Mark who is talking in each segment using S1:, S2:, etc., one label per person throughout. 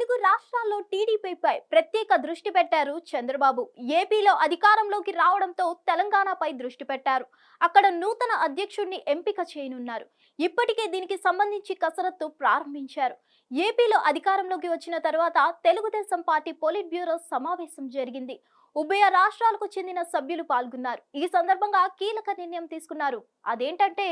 S1: తెలుగు రాష్ట్రాల్లో టీడీపీపై ప్రత్యేక దృష్టి పెట్టారు చంద్రబాబు. ఏపీలో అధికారంలోకి రావడంతో తెలంగాణపై దృష్టి పెట్టారు. అక్కడ నూతన అధ్యక్షుడిని ఎంపిక చేయనున్నారు. ఇప్పటికే దీనికి సంబంధించి కసరత్తు ప్రారంభించారు. ఏపీలో అధికారంలోకి వచ్చిన తర్వాత తెలుగుదేశం పార్టీ పోలిట్ బ్యూరో సమావేశం జరిగింది. ఉభయ రాష్ట్రాలకు చెందిన సభ్యులు పాల్గొన్నారు. ఈ సందర్భంగా కీలక నిర్ణయం తీసుకున్నారు. అదేంటంటే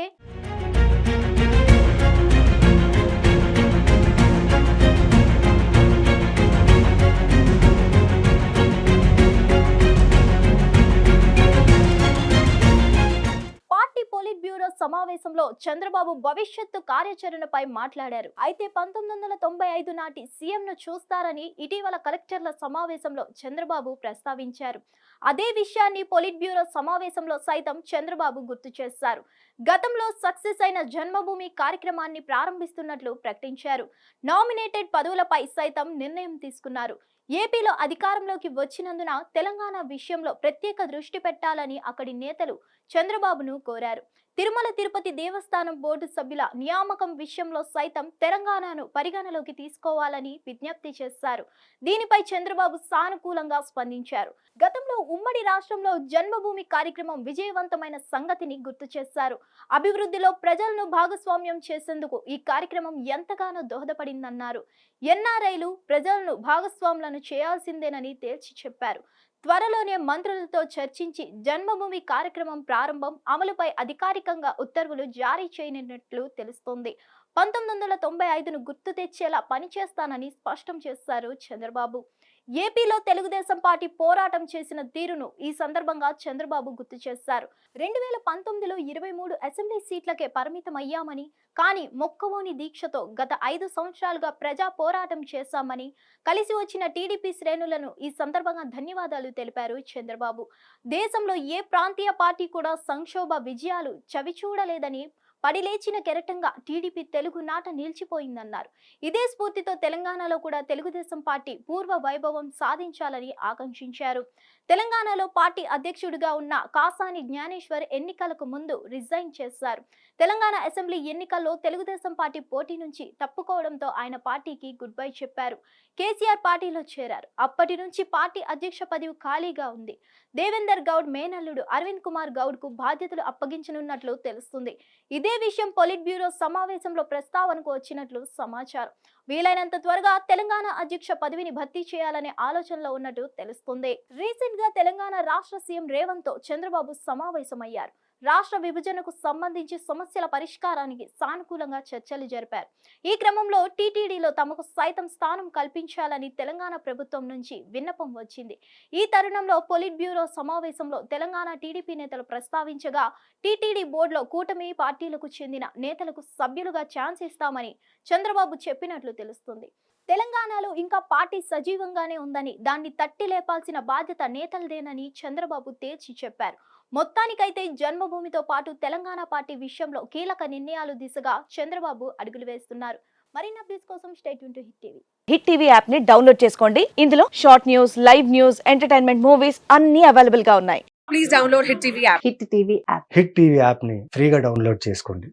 S1: పార్టీ పోలిట్ బ్యూరో సమావేశంలో చంద్రబాబు భవిష్యత్తు కార్యాచరణపై మాట్లాడారు. అయితే 1995 నాటి సీఎంను చూస్తారని ఇటీవల కలెక్టర్ల సమావేశంలో చంద్రబాబు ప్రస్తావించారు. అదే విషయాన్ని పోలిట్ బ్యూరో సమావేశంలో సైతం చంద్రబాబు గుర్తు చేశారు. గతంలో సక్సెస్ అయిన జన్మభూమి కార్యక్రమాన్ని ప్రారంభిస్తున్నట్లు ప్రకటించారు. నామినేటెడ్ పదవులపై సైతం నిర్ణయం తీసుకున్నారు. ఏపీలో అధికారంలోకి వచ్చినందున తెలంగాణ విషయంలో ప్రత్యేక దృష్టి పెట్టాలని అక్కడి నేతలు చంద్రబాబును కోరారు. తిరుమల తిరుపతి దేవస్థానం బోర్డు సభ్యుల నియామకం విషయంలో సైతం తెలంగాణను పరిగణలోకి తీసుకోవాలని విజ్ఞప్తి చేశారు. దీనిపై చంద్రబాబు సానుకూలంగా స్పందించారు. గతంలో ఉమ్మడి రాష్ట్రంలో జన్మభూమి కార్యక్రమం విజయవంతమైన సంగతిని గుర్తు చేశారు. అభివృద్ధిలో ప్రజలను భాగస్వామ్యం చేసేందుకు ఈ కార్యక్రమం ఎంతగానో దోహదపడిందన్నారు. ఎన్ఆర్ఐలు ప్రజలను భాగస్వాములను చేయాల్సిందేనని తేల్చి చెప్పారు. త్వరలోనే మంత్రులతో చర్చించి జన్మభూమి కార్యక్రమం ప్రారంభం, అమలుపై అధికారికంగా ఉత్తర్వులు జారీ చేయనున్నట్లు తెలుస్తోంది. 1995ను గుర్తు తెచ్చేలా పనిచేస్తానని స్పష్టం చేశారు చంద్రబాబు. ఏపీలో తెలుగుదేశం పార్టీ పోరాటం చేసిన తీరును ఈ సందర్భంగా చంద్రబాబు గుర్తు చేశారు. 2019లో 23 అసెంబ్లీ సీట్లకే పరిమితం అయ్యామని, కానీ మొక్కవోని దీక్షతో గత 5 సంవత్సరాలుగా ప్రజా పోరాటం చేశామని, కలిసి వచ్చిన టీడీపీ శ్రేణులను ఈ సందర్భంగా ధన్యవాదాలు తెలిపారు చంద్రబాబు. దేశంలో ఏ ప్రాంతీయ పార్టీ కూడా సంక్షోభ విజయాలు చవిచూడలేదని, పడిలేచిన కెరటంగా టీడీపీ తెలుగు నాట నిలిచిపోయిందన్నారు. ఇదే స్ఫూర్తితో తెలంగాణలో కూడా తెలుగుదేశం పార్టీ పూర్వ వైభవం సాధించాలని ఆకాంక్షించారు. తెలంగాణలో పార్టీ అధ్యక్షుడిగా ఉన్న కాసాని జ్ఞానేశ్వర్ ఎన్నికలకు ముందు రిజైన్ చేశారు. తెలంగాణ అసెంబ్లీ ఎన్నికల్లో తెలుగుదేశం పార్టీ పోటీ నుంచి తప్పుకోవడంతో ఆయన పార్టీకి గుడ్ బై చెప్పారు. కేసీఆర్ పార్టీలో చేరారు. అప్పటి నుంచి పార్టీ అధ్యక్ష పదవి ఖాళీగా ఉంది. దేవేందర్ గౌడ్ మేనల్లుడు అరవింద్ కుమార్ గౌడ్ కు బాధ్యతలు అప్పగించనున్నట్లు తెలుస్తుంది. ఇదే విషయం పోలిట్ బ్యూరో సమావేశంలో ప్రస్తావనకు వచ్చినట్లు సమాచారం. వీలైనంత త్వరగా తెలంగాణ అధ్యక్ష పదవిని భర్తీ చేయాలనే ఆలోచనలో ఉన్నట్టు తెలుస్తుంది. రీసెంట్ గా తెలంగాణ రాష్ట్ర సీఎం రేవంత్ తో చంద్రబాబు సమావేశమయ్యారు. రాష్ట్ర విభజనకు సంబంధించి సమస్యల పరిష్కారానికి సానుకూలంగా చర్చలు జరిపారు. ఈ క్రమంలో టీటీడీలో తమకు సైతం స్థానం కల్పించాలని తెలంగాణ ప్రభుత్వం నుంచి విన్నపం వచ్చింది. ఈ తరుణంలో పోలిట్ బ్యూరో సమావేశంలో తెలంగాణ టీడీపీ నేతలు ప్రస్తావించగా, టీటీడీ బోర్డులో కూటమి పార్టీలకు చెందిన నేతలకు సభ్యులుగా ఛాన్స్ ఇస్తామని చంద్రబాబు చెప్పినట్లు తెలుస్తుంది. తెలంగాణలో ఇంకా పార్టీ సజీవంగానే ఉందని, దాన్ని తట్టి లేపాల్సిన బాధ్యత నేతలదేనని చంద్రబాబు తేల్చి చెప్పారు. మొత్తానికైతే జన్మభూమితో పాటు తెలంగాణ పార్టీ విషయంలో కీలక నిర్ణయాలు దిశగా చంద్రబాబు అడుగులు వేస్తున్నారు. మరిన్ని అప్డేట్స్ కోసం stay tune to hit TV.
S2: Hit TV app ని డౌన్లోడ్ చేసుకోండి. ఇందులో short news, live news, entertainment movies అన్ని అవైలబుల్ గా ఉన్నాయి.
S3: Please download Hit TV app.
S2: Hit TV app.
S4: Hit TV యాప్ని ఫ్రీగా డౌన్లోడ్ చేసుకోండి.